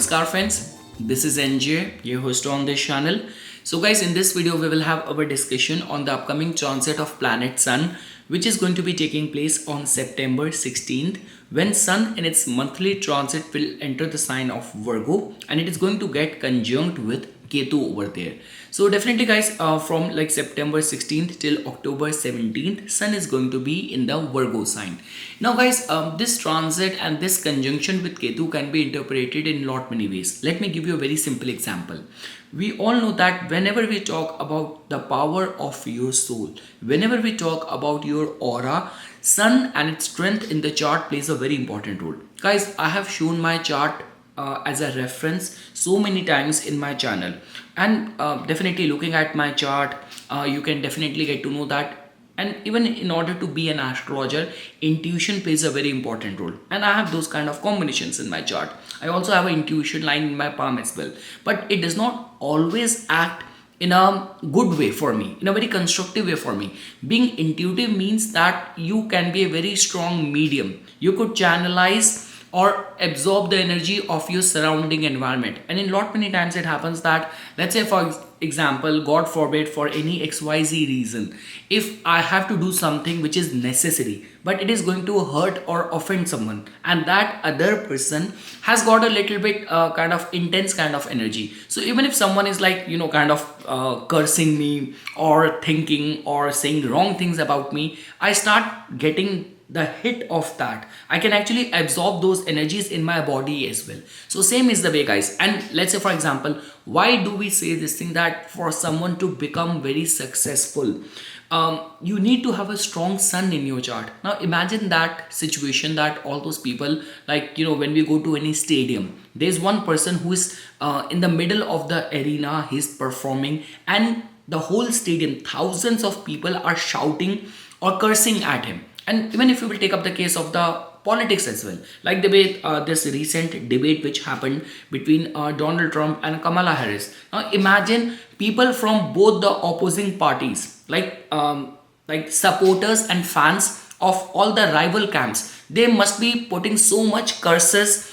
Namaskar friends, this is NJ, your host on this channel. So guys, in this video we will have our discussion on the upcoming transit of planet Sun, which is going to be taking place on September 16th, when Sun in its monthly transit will enter the sign of Virgo, and it is going to get conjunct with Ketu over there. So definitely guys, from like September 16th till October 17th, Sun is going to be in the Virgo sign. Now guys, this transit and this conjunction with Ketu can be interpreted in lot many ways. Let me give you a very simple example. We all know that whenever we talk about the power of your soul, whenever we talk about your aura, Sun and its strength in the chart plays a very important role. Guys, I have shown my chart as a reference so many times in my channel, and definitely looking at my chart, you can definitely get to know that. And even in order to be an astrologer, intuition plays a very important role, and I have those kind of combinations in my chart. I also have an intuition line in my palm as well, but it does not always act in a good way for me, in a very constructive way for me. Being intuitive means that you can be a very strong medium. You could channelize or absorb the energy of your surrounding environment, and in lot many times it happens that, let's say for example, God forbid, for any XYZ reason, if I have to do something which is necessary but it is going to hurt or offend someone, and that other person has got a little bit kind of intense kind of energy, so even if someone is like, you know, kind of cursing me or thinking or saying wrong things about me, I start getting the hit of that. I can actually absorb those energies in my body as well. So same is the way guys. And let's say for example, why do we say this thing, that for someone to become very successful, you need to have a strong Sun in your chart. Now imagine that situation, that all those people, like, you know, when we go to any stadium, there's one person who is in the middle of the arena, he's performing, and the whole stadium, thousands of people are shouting or cursing at him. And even if you will take up the case of the politics as well, like the way this recent debate which happened between Donald Trump and Kamala Harris. Now imagine people from both the opposing parties, like supporters and fans of all the rival camps, they must be putting so much curses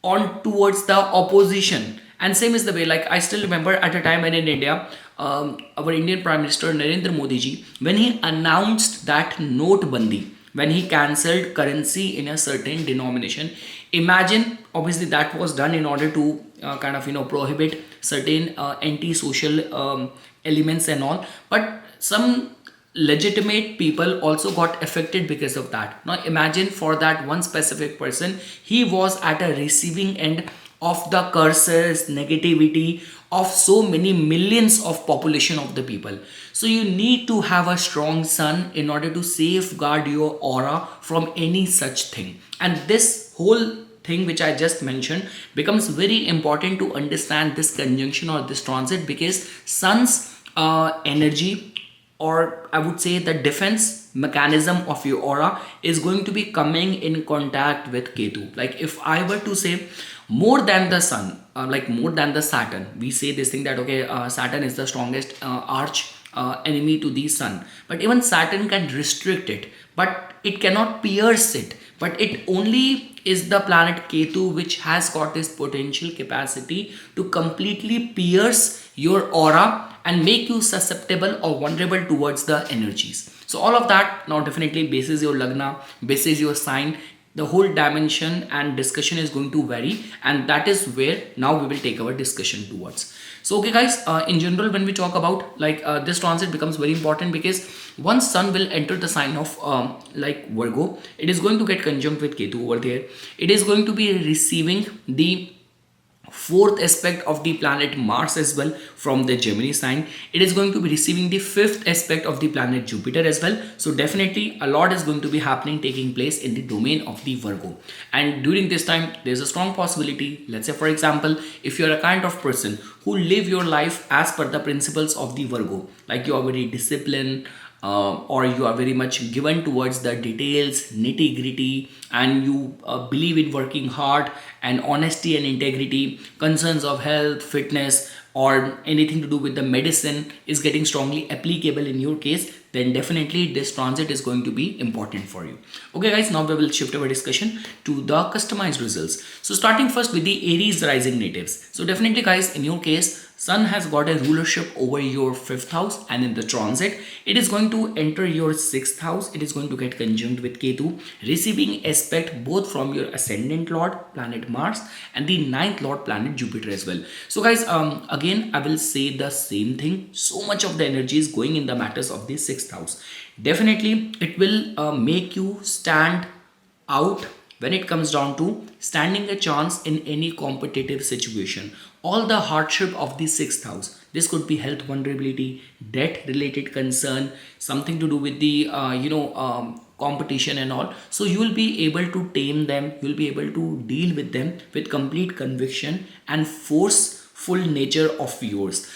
on towards the opposition. And same is the way, like I still remember at a time when in India, our Indian Prime Minister Narendra Modi ji, when he announced that note bandi, when he cancelled currency in a certain denomination, imagine, obviously that was done in order to kind of, you know, prohibit certain anti-social elements and all, but some legitimate people also got affected because of that. Now imagine, for that one specific person, he was at a receiving end of the curses, negativity of so many millions of population of the people. So you need to have a strong Sun in order to safeguard your aura from any such thing. And this whole thing which I just mentioned becomes very important to understand this conjunction or this transit, because Sun's energy, or I would say the defense mechanism of your aura, is going to be coming in contact with Ketu. Like if I were to say more than the Sun, like more than the Saturn, we say this thing that okay, Saturn is the strongest arch enemy to the Sun, but even Saturn can restrict it, but it cannot pierce it. But it only is the planet Ketu which has got this potential capacity to completely pierce your aura and make you susceptible or vulnerable towards the energies. So all of that now definitely bases your lagna, bases your sign, the whole dimension and discussion is going to vary, and that is where now we will take our discussion towards. So okay guys, in general when we talk about like this transit becomes very important, because once Sun will enter the sign of like Virgo, it is going to get conjunct with Ketu over there. It is going to be receiving the fourth aspect of the planet Mars as well from the Gemini sign. It is going to be receiving the fifth aspect of the planet Jupiter as well. So definitely a lot is going to be happening, taking place in the domain of the Virgo. And during this time, there's a strong possibility, let's say for example, if you're a kind of person who live your life as per the principles of the Virgo, like you are very disciplined, or you are very much given towards the details, nitty gritty, and you believe in working hard and honesty and integrity, concerns of health, fitness, or anything to do with the medicine is getting strongly applicable in your case, then definitely this transit is going to be important for you. Okay guys, now we will shift our discussion to the customized results. So starting first with the Aries rising natives. So definitely guys, in your case, Sun has got a rulership over your 5th house, and in the transit it is going to enter your 6th house. It is going to get conjunct with Ketu, receiving aspect both from your ascendant lord planet Mars and the 9th lord planet Jupiter as well. So guys, again I will say the same thing. So much of the energy is going in the matters of the 6th house. Definitely it will make you stand out when it comes down to standing a chance in any competitive situation. All the hardship of the 6th house, this could be health vulnerability, debt related concern, something to do with the competition and all. So you will be able to tame them, you will be able to deal with them with complete conviction and forceful nature of yours.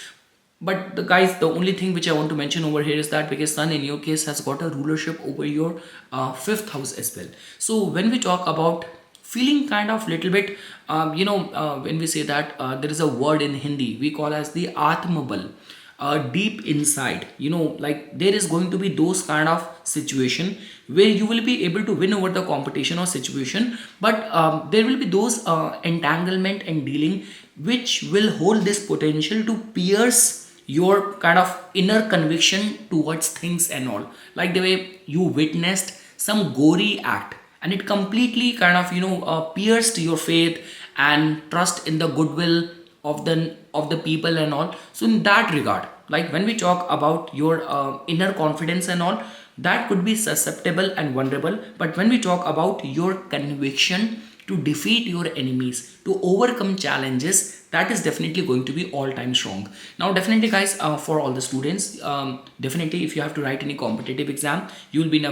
But the guys, the only thing which I want to mention over here is that because Sun in your case has got a rulership over your 5th house as well. So when we talk about feeling kind of little bit, when we say that there is a word in Hindi we call as the Atmabal, deep inside, like there is going to be those kind of situation where you will be able to win over the competition or situation, but there will be those entanglement and dealing which will hold this potential to pierce your kind of inner conviction towards things and all, like the way you witnessed some gory act and it completely kind of pierced your faith and trust in the goodwill of the people and all. So in that regard, like when we talk about your inner confidence and all, that could be susceptible and vulnerable, but when we talk about your conviction to defeat your enemies, to overcome challenges, that is definitely going to be all time strong. Now definitely guys, for all the students, definitely if you have to write any competitive exam, you will be in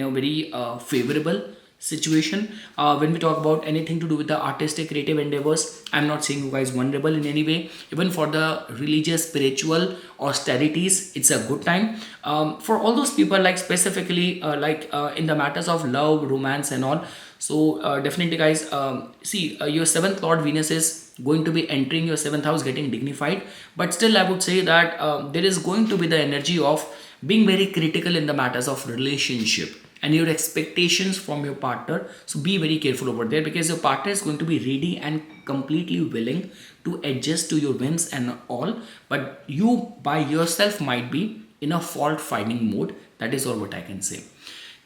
a very favorable situation. When we talk about anything to do with the artistic creative endeavors, I'm not saying you guys vulnerable in any way. Even for the religious spiritual austerities, it's a good time. For all those people, like specifically in the matters of love, romance and all. So definitely guys, see your 7th lord Venus is going to be entering your 7th house, getting dignified, but still I would say that there is going to be the energy of being very critical in the matters of relationship and your expectations from your partner. So be very careful over there, because your partner is going to be ready and completely willing to adjust to your whims and all, but you by yourself might be in a fault finding mode. That is all what I can say.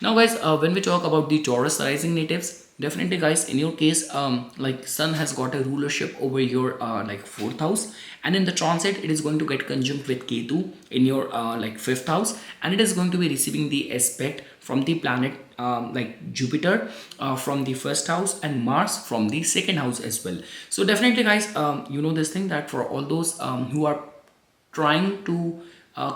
Now guys, when we talk about the Taurus rising natives, definitely guys, in your case, like Sun has got a rulership over your 4th house, and in the transit it is going to get conjunct with Ketu in your 5th house, and it is going to be receiving the aspect from the planet like Jupiter from the 1st house and Mars from the 2nd house as well. So definitely guys, this thing that for all those who are trying to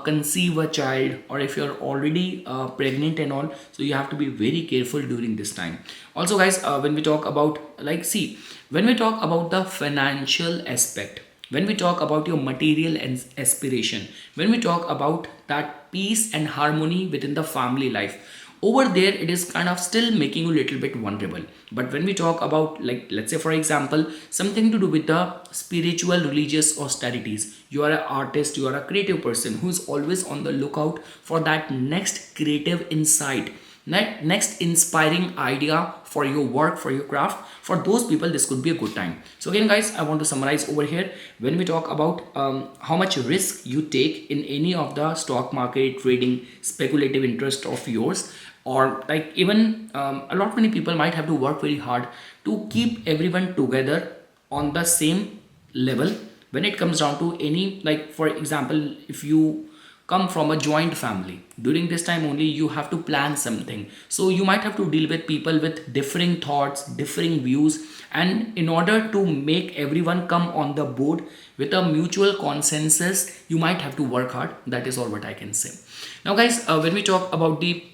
conceive a child, or if you're already pregnant and all, so you have to be very careful during this time. Also guys, when we talk about when we talk about the financial aspect, when we talk about your material and aspiration, when we talk about that peace and harmony within the family life, over there it is kind of still making you a little bit vulnerable. But when we talk about, like, let's say for example, something to do with the spiritual religious austerities, you are an artist, you are a creative person who is always on the lookout for that next creative insight, next inspiring idea for your work, for your craft. For those people, this could be a good time. So again guys, I want to summarize over here. When we talk about how much risk you take in any of the stock market, trading, speculative interest of yours, or like even a lot many people might have to work very hard to keep everyone together on the same level when it comes down to any, like for example, if you come from a joint family, during this time only you have to plan something, so you might have to deal with people with differing thoughts, differing views, and in order to make everyone come on the board with a mutual consensus, you might have to work hard. That is all what I can say. Now guys, when we talk about the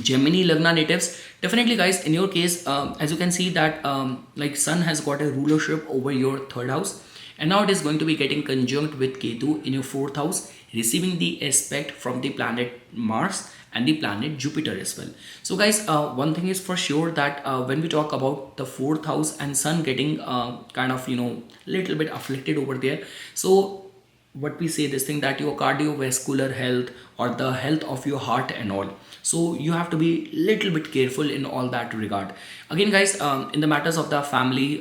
Gemini Lagna natives, definitely guys, in your case, as you can see that like Sun has got a rulership over your 3rd house, and now it is going to be getting conjunct with Ketu in your 4th house, receiving the aspect from the planet Mars and the planet Jupiter as well. So guys, one thing is for sure that when we talk about the fourth house and sun getting kind of little bit afflicted over there, so what we say this thing that your cardiovascular health or the health of your heart and all, so you have to be little bit careful in all that regard. Again guys, in the matters of the family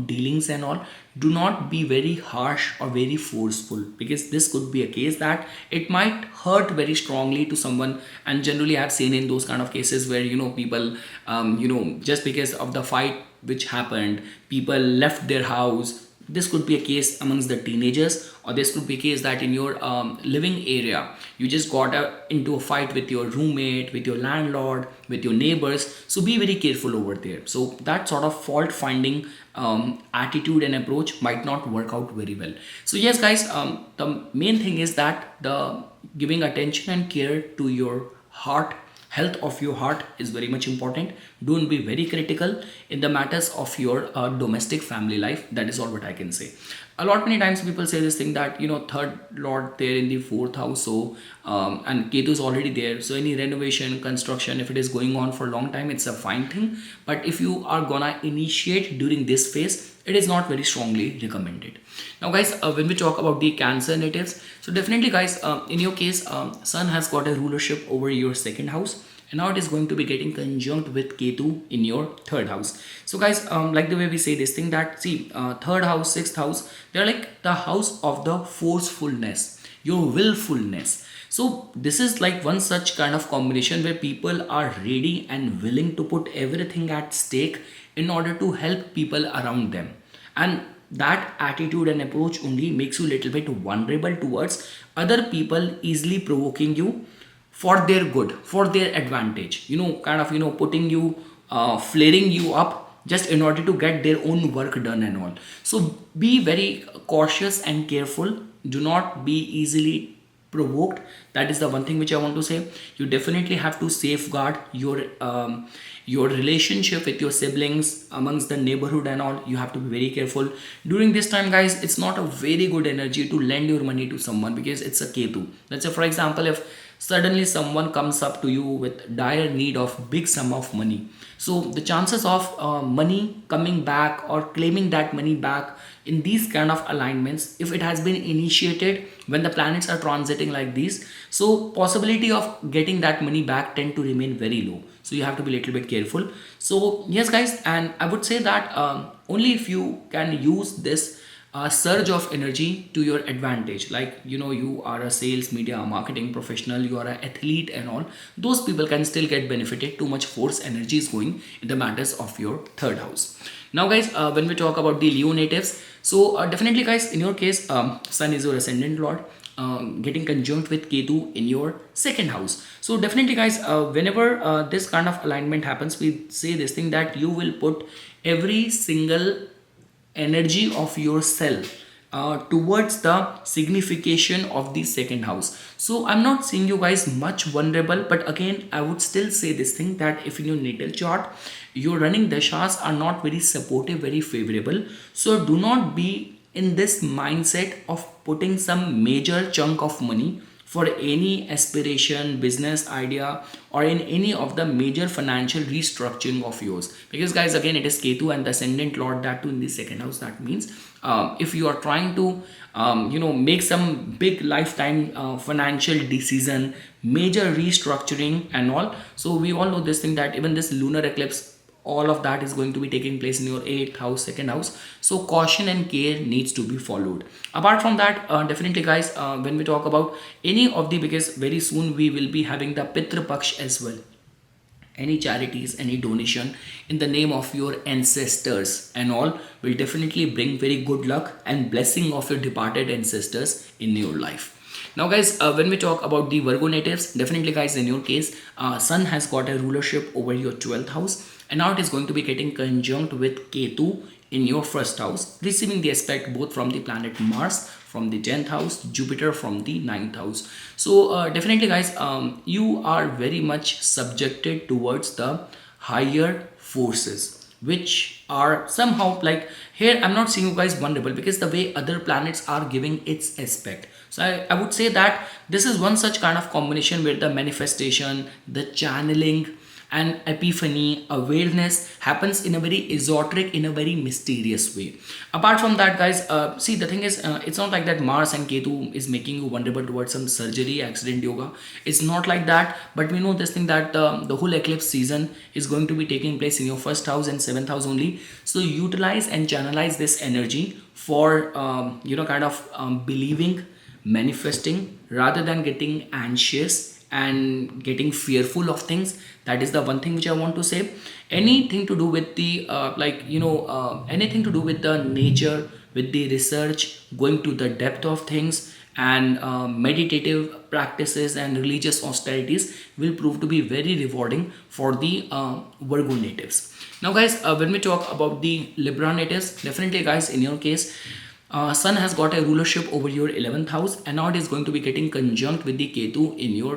dealings and all, do not be very harsh or very forceful, because this could be a case that it might hurt very strongly to someone. And generally I've seen in those kind of cases where people just because of the fight which happened, people left their house. This could be a case amongst the teenagers, or this could be a case that in your living area you just got into a fight with your roommate, with your landlord, with your neighbors. So be very careful over there. So that sort of fault finding attitude and approach might not work out very well. So yes guys, the main thing is that the giving attention and care to your heart, health of your heart is very much important. Don't be very critical in the matters of your domestic family life. That is all what I can say. A lot many times people say this thing that third lord there in the fourth house, so and Ketu is already there, so any renovation, construction, if it is going on for a long time, it's a fine thing. But if you are gonna initiate during this phase, it is not very strongly recommended. Now guys, when we talk about the Cancer natives, so definitely guys, in your case, sun has got a rulership over your second house, and now it is going to be getting conjunct with Ketu in your third house. So guys, like the way we say this thing that, see, third house, sixth house, they're like the house of the forcefulness, your willfulness. So this is like one such kind of combination where people are ready and willing to put everything at stake in order to help people around them. And that attitude and approach only makes you a little bit vulnerable towards other people, easily provoking you for their good, for their advantage, putting you, flaring you up just in order to get their own work done and all. So be very cautious and careful. Do not be easily provoked. That is the one thing which I want to say. You definitely have to safeguard your relationship with your siblings, amongst the neighborhood and all. You have to be very careful during this time guys. It's not a very good energy to lend your money to someone, because it's a Ketu. Let's say for example, if suddenly someone comes up to you with dire need of big sum of money, so the chances of money coming back or claiming that money back in these kind of alignments, if it has been initiated when the planets are transiting like this, so possibility of getting that money back tend to remain very low. So you have to be a little bit careful. So yes guys, and I would say that only if you can use this surge of energy to your advantage, like you are a sales, media, marketing professional, you are an athlete and all, those people can still get benefited. Too much force energy is going in the matters of your third house. Now guys, when we talk about the Leo natives, so definitely guys, in your case, sun is your ascendant lord, getting conjunct with Ketu in your second house. So definitely guys, whenever this kind of alignment happens, we say this thing that you will put every single energy of yourself towards the signification of the second house. So I'm not seeing you guys much vulnerable, but again I would still say this thing that if in your natal chart your running dashas are not very supportive, very favorable, so do not be in this mindset of putting some major chunk of money for any aspiration, business idea, or in any of the major financial restructuring of yours. Because guys, again, it is Ketu and the ascendant lord, that too in the second house. That means if you are trying to make some big lifetime financial decision, major restructuring and all, so we all know this thing that even this lunar eclipse, all of that is going to be taking place in your 8th house, second house. So caution and care needs to be followed. Apart from that, definitely guys, when we talk about any of the, because very soon we will be having the Pitra Paksh as well, any charities, any donation in the name of your ancestors and all will definitely bring very good luck and blessing of your departed ancestors in your life. Now guys, when we talk about the Virgo natives, definitely guys, in your case, sun has got a rulership over your 12th house, and now it is going to be getting conjunct with Ketu in your first house, receiving the aspect both from the planet Mars from the 10th house, Jupiter from the 9th house. So definitely guys, you are very much subjected towards the higher forces, which are somehow like, here I'm not seeing you guys vulnerable because the way other planets are giving its aspect. So I would say that this is one such kind of combination where the manifestation, the channeling, and epiphany awareness happens in a very esoteric, in a very mysterious way. Apart from that, guys, see, the thing is, it's not like that Mars and Ketu is making you vulnerable towards some surgery, accident, yoga. It's not like that, but we know this thing that the whole eclipse season is going to be taking place in your first house and seventh house only. So utilize and channelize this energy for kind of believing, manifesting, rather than getting anxious and getting fearful of things. That is the one thing which I want to say. Anything to do with the anything to do with the nature, with the research, going to the depth of things, and meditative practices and religious austerities will prove to be very rewarding for the Virgo natives. Now, guys, when we talk about the Libra natives, definitely, guys, in your case, Sun has got a rulership over your 11th house, and now it is going to be getting conjunct with the Ketu in your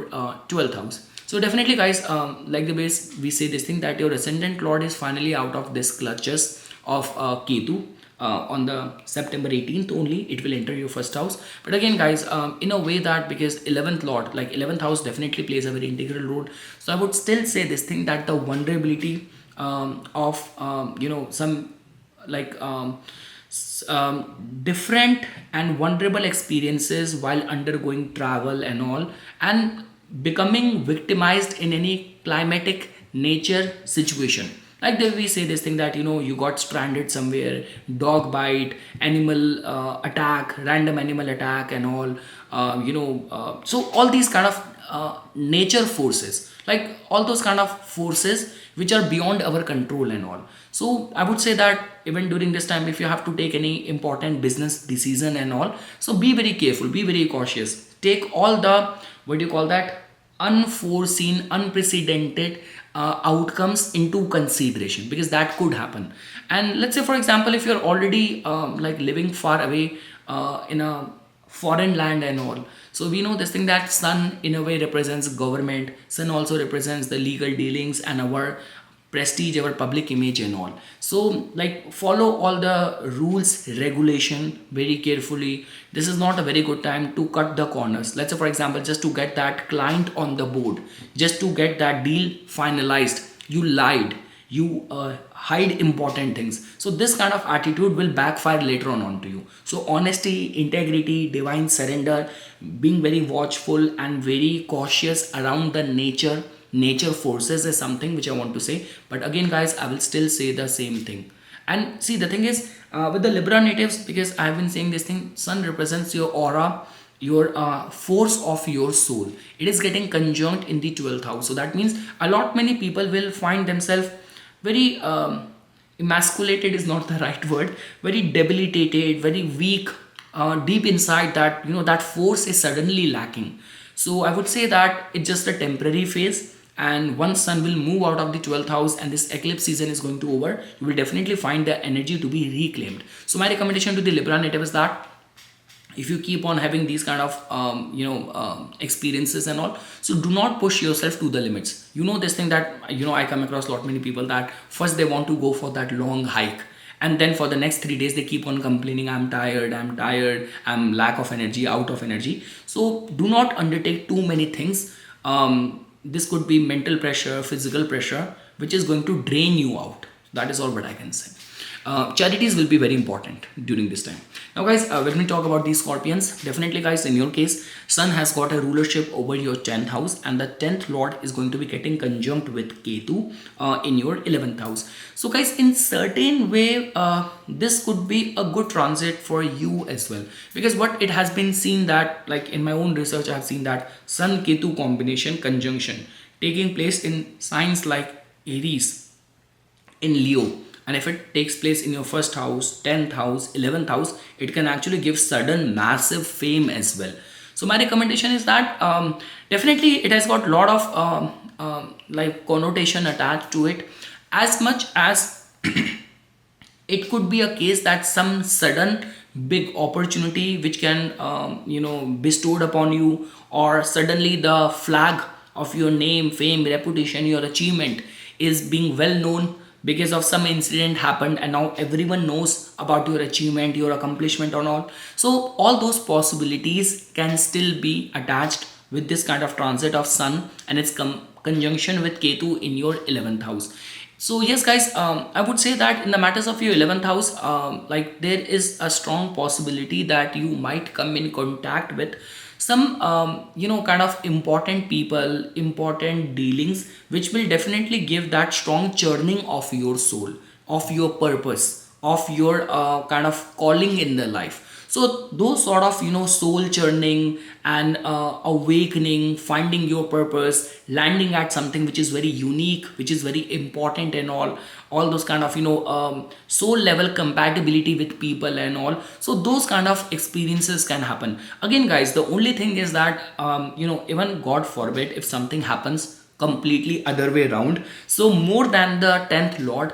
12th house. So definitely, guys, like the base we say this thing that your ascendant lord is finally out of this clutches of Ketu. On the September 18th only it will enter your first house. But again, guys, in a way that, because 11th lord, like 11th house, definitely plays a very integral role. So I would still say this thing that the vulnerability of some like different and vulnerable experiences while undergoing travel and all, and becoming victimized in any climatic nature situation. Like we say this thing that you got stranded somewhere, dog bite, animal attack, random animal attack and all, so all these kind of nature forces, like all those kind of forces which are beyond our control and all. So I would say that even during this time, if you have to take any important business decision and all, so be very careful, be very cautious, take all the, what do you call that, unforeseen, unprecedented outcomes into consideration, because that could happen. And let's say, for example, if you're already like living far away in a foreign land and all, so we know this thing that Sun in a way represents government, Sun also represents the legal dealings and our prestige, our public image and all. So like follow all the rules, regulation very carefully. This is not a very good time to cut the corners. Let's say, for example, just to get that client on the board, just to get that deal finalized, you lied, you hide important things. So this kind of attitude will backfire later on onto you. So honesty, integrity, divine surrender, being very watchful and very cautious around the nature forces is something which I want to say. But again, guys, I will still say the same thing. And see, the thing is, with the Libra natives, because I've been saying this thing, Sun represents your aura, your force of your soul. It is getting conjunct in the 12th house. So that means a lot many people will find themselves very emasculated is not the right word, very debilitated, very weak, deep inside, that that force is suddenly lacking. So I would say that it's just a temporary phase, and once Sun will move out of the 12th house and this eclipse season is going to over, you will definitely find the energy to be reclaimed. So my recommendation to the Libra native is that if you keep on having these kind of experiences and all, so do not push yourself to the limits. This thing that I come across a lot many people that first they want to go for that long hike, and then for the next 3 days they keep on complaining, I'm tired, I'm lack of energy, out of energy. So do not undertake too many things. This could be mental pressure, physical pressure, which is going to drain you out. That is all what I can say. Charities will be very important during this time. Now, guys, when we talk about these Scorpions, definitely, guys, in your case, Sun has got a rulership over your 10th house, and the 10th lord is going to be getting conjunct with Ketu in your 11th house. So, guys, in certain way, this could be a good transit for you as well, because what it has been seen that, like in my own research, I have seen that Sun Ketu combination conjunction taking place in signs like Aries, in Leo. And if it takes place in your first house, 10th house, 11th house, it can actually give sudden massive fame as well. So my recommendation is that definitely it has got a lot of like connotation attached to it, as much as it could be a case that some sudden big opportunity which can bestowed upon you, or suddenly the flag of your name, fame, reputation, your achievement is being well known because of some incident happened, and now everyone knows about your achievement, your accomplishment or not. So all those possibilities can still be attached with this kind of transit of sun and its conjunction with Ketu in your 11th house. So yes guys, I would say that in the matters of your 11th house, like there is a strong possibility that you might come in contact with some kind of important people, important dealings, which will definitely give that strong churning of your soul, of your purpose, of your kind of calling in the life. So those sort of soul churning and awakening, finding your purpose, landing at something which is very unique, which is very important, and all those kind of soul level compatibility with people and all. So those kind of experiences can happen. Again guys, the only thing is that even God forbid if something happens completely other way around, so more than the 10th lord,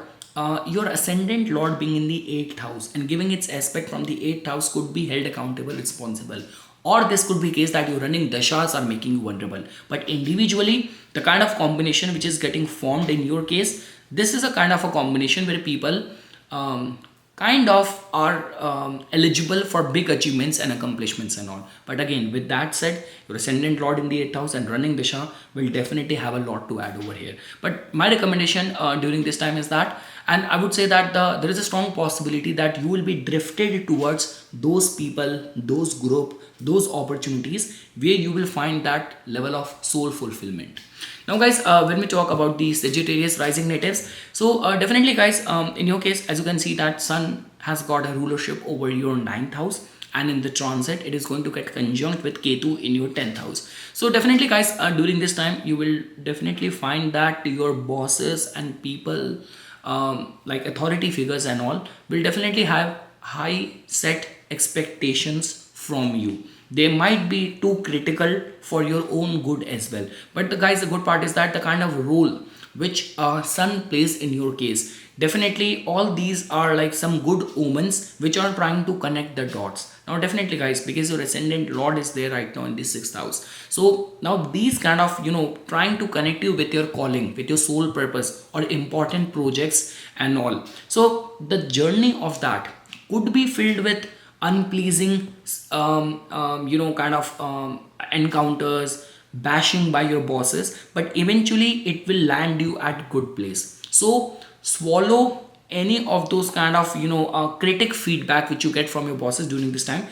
your ascendant lord being in the 8th house and giving its aspect from the 8th house could be held accountable, responsible, or this could be case that your running dashas are making you vulnerable. But individually, the kind of combination which is getting formed in your case, this is a kind of a combination where people kind of are eligible for big achievements and accomplishments and all. But again, with that said, your ascendant lord in the 8th house and running disha will definitely have a lot to add over here. But my recommendation during this time is that, and I would say that there is a strong possibility that you will be drifted towards those people, those group, those opportunities where you will find that level of soul fulfillment. Now guys, when we talk about the Sagittarius rising natives, so definitely guys, in your case, as you can see that sun has got a rulership over your 9th house, and in the transit it is going to get conjunct with Ketu in your 10th house. So definitely guys, during this time you will definitely find that your bosses and people like authority figures and all will definitely have high set expectations from you. They might be too critical for your own good as well. But the guys, the good part is that the kind of role which sun plays in your case, definitely all these are like some good omens which are trying to connect the dots. Now definitely guys, because your ascendant lord is there right now in the 6th house, so now these kind of trying to connect you with your calling, with your soul purpose or important projects and all. So the journey of that could be filled with unpleasing encounters, bashing by your bosses, but eventually it will land you at good place. So swallow any of those kind of critic feedback which you get from your bosses during this time,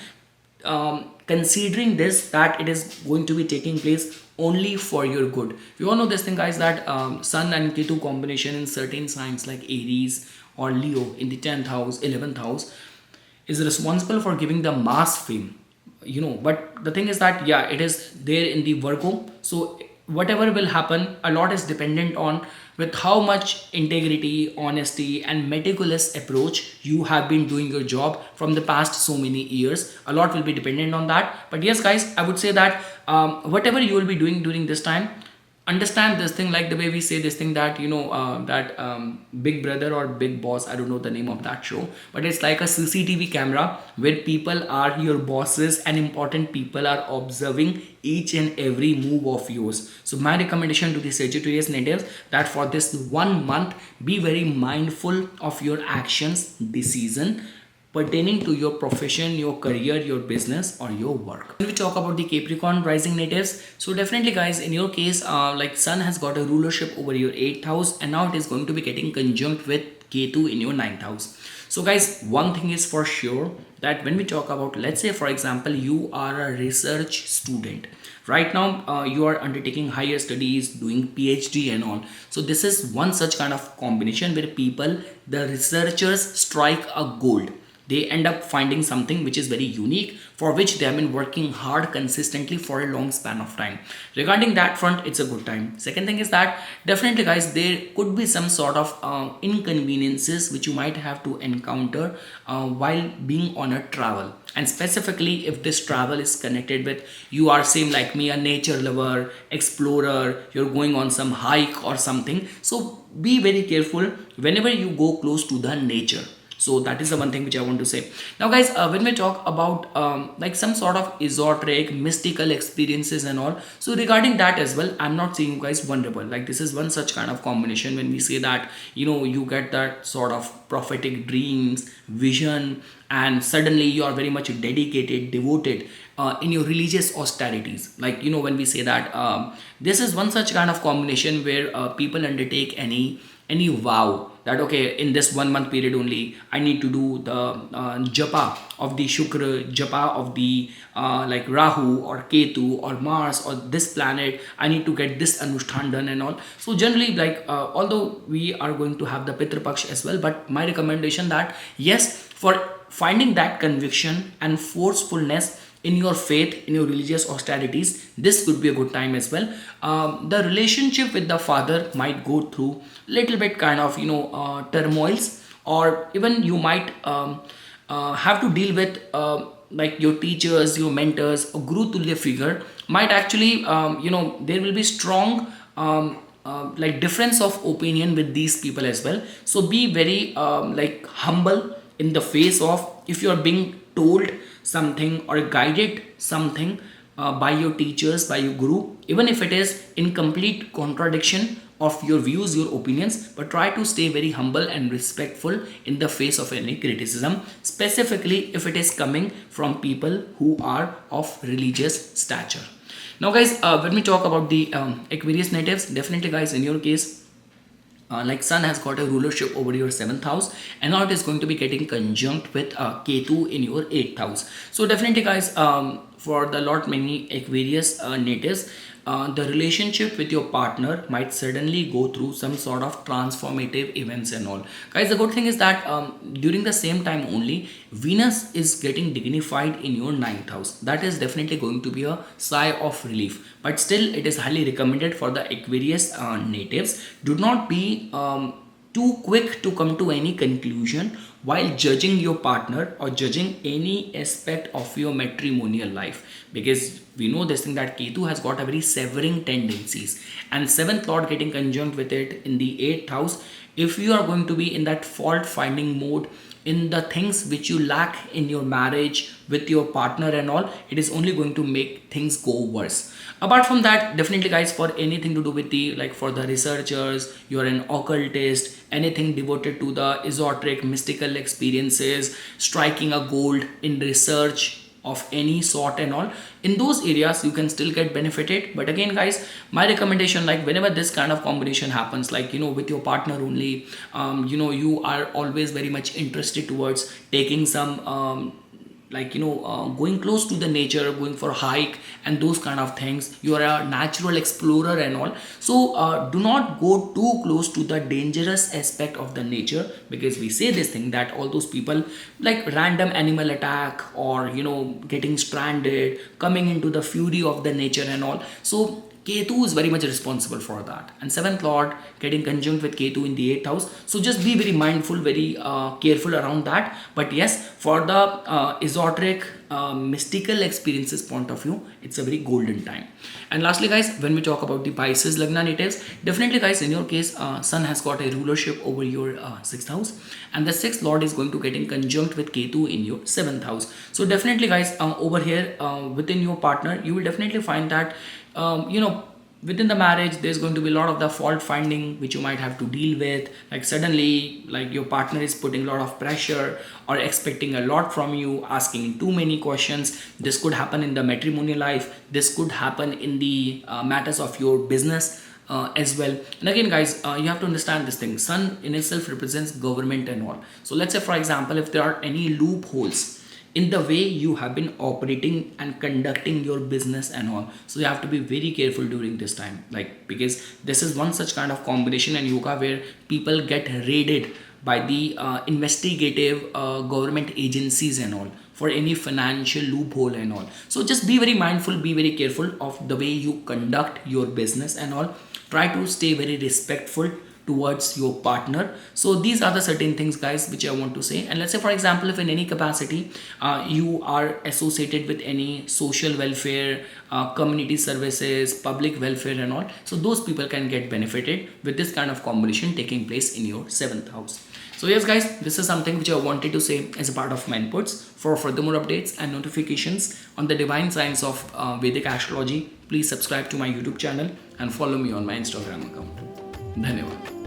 considering this that it is going to be taking place only for your good. You all know this thing guys, that sun and Ketu combination in certain signs like Aries or Leo in the 10th house, 11th house is responsible for giving the mass fame, but the thing is that yeah, it is there in the Virgo. So whatever will happen, a lot is dependent on with how much integrity, honesty and meticulous approach you have been doing your job from the past so many years. A lot will be dependent on that. But yes guys, I would say that whatever you will be doing during this time, understand this thing like the way we say this thing that Big Brother or Big Boss, I don't know the name of that show, but it's like a CCTV camera where people are your bosses and important people are observing each and every move of yours. So my recommendation to the Sagittarius natives, that for this 1 month be very mindful of your actions this season pertaining to your profession, your career, your business or your work. When we talk about the Capricorn rising natives, so definitely guys, in your case, like sun has got a rulership over your 8th house and now it is going to be getting conjunct with Ketu in your 9th house. So guys, one thing is for sure that when we talk about, let's say for example, you are a research student. Right now, you are undertaking higher studies, doing PhD and all. So this is one such kind of combination where people, the researchers strike a gold. They end up finding something which is very unique, for which they have been working hard consistently for a long span of time. Regarding that front, it's a good time. Second thing is that definitely guys, there could be some sort of inconveniences which you might have to encounter while being on a travel. And specifically if this travel is connected with, you are same like me, a nature lover, explorer, you're going on some hike or something. So be very careful whenever you go close to the nature. So that is the one thing which I want to say. Now guys, when we talk about like some sort of esoteric mystical experiences and all, so regarding that as well, I'm not saying you guys vulnerable. Like this is one such kind of combination when we say that, you know, you get that sort of prophetic dreams, vision, and suddenly you are very much dedicated, devoted in your religious austerities. Like, you know, when we say that this is one such kind of combination where people undertake any vow that, okay, in this 1 month period only I need to do the japa of the Shukra, japa of the like Rahu or Ketu or Mars or this planet, I need to get this anushthan done and all. So generally, like although we are going to have the Pitru Paksh as well, but my recommendation that yes, for finding that conviction and forcefulness in your faith, in your religious austerities, this could be a good time as well. The relationship with the father might go through little bit kind of, you know, turmoils, or even you might have to deal with like your teachers, your mentors, a guru tulya figure might actually you know, there will be strong like difference of opinion with these people as well. So be very like humble in the face of, if you are being told something or guided something by your teachers, by your guru, even if it is in complete contradiction of your views, your opinions, but try to stay very humble and respectful in the face of any criticism, specifically if it is coming from people who are of religious stature. Now guys, when we talk about the Aquarius natives, definitely guys, in your case, like Sun has got a rulership over your 7th house, and now it is going to be getting conjunct with Ketu in your 8th house. So definitely guys, for the lot many Aquarius natives, the relationship with your partner might suddenly go through some sort of transformative events and all. Guys, the good thing is that during the same time only, Venus is getting dignified in your 9th house. That is definitely going to be a sigh of relief, but still it is highly recommended for the Aquarius natives. Do not be too quick to come to any conclusion while judging your partner or judging any aspect of your matrimonial life, because we know this thing that Ketu has got a very severing tendencies, and 7th lord getting conjunct with it in the 8th house. If you are going to be in that fault finding mode in the things which you lack in your marriage with your partner and all, it is only going to make things go worse. Apart from that, definitely guys, for anything to do with the, like for the researchers, you're an occultist, anything devoted to the esoteric mystical experiences, striking a gold in research of any sort and all, in those areas you can still get benefited. But again guys, my recommendation, like whenever this kind of combination happens, like, you know, with your partner only, you know, you are always very much interested towards taking some like, you know, going close to the nature, going for a hike and those kind of things. You are a natural explorer and all, so do not go too close to the dangerous aspect of the nature, because we say this thing that all those people, like random animal attack, or, you know, getting stranded, coming into the fury of the nature and all. So Ketu is very much responsible for that, and 7th lord getting conjunct with Ketu in the 8th house. So just be very mindful, very careful around that. But yes, for the esoteric mystical experiences point of view, it's a very golden time. And lastly guys, when we talk about the Pisces Lagna natives, definitely guys, in your case, Sun has got a rulership over your 6th house, and the 6th lord is going to get in conjunct with Ketu in your 7th house. So definitely guys, over here within your partner, you will definitely find that you know, within the marriage there's going to be a lot of the fault finding which you might have to deal with. Like suddenly, like your partner is putting a lot of pressure or expecting a lot from you, asking too many questions. This could happen in the matrimonial life, this could happen in the matters of your business as well. And again guys, you have to understand this thing, Sun in itself represents government and all. So let's say for example, if there are any loopholes in the way you have been operating and conducting your business and all, so you have to be very careful during this time, like, because this is one such kind of combination in yoga where people get raided by the investigative government agencies and all for any financial loophole and all. So just be very mindful, be very careful of the way you conduct your business and all. Try to stay very respectful towards your partner. So these are the certain things, guys, which I want to say. And let's say, for example, if in any capacity you are associated with any social welfare, community services, public welfare and all, so those people can get benefited with this kind of combination taking place in your 7th house. So yes, guys, this is something which I wanted to say as a part of my inputs. For furthermore updates and notifications on the divine science of Vedic astrology, please subscribe to my YouTube channel and follow me on my Instagram account. Dhanyavad.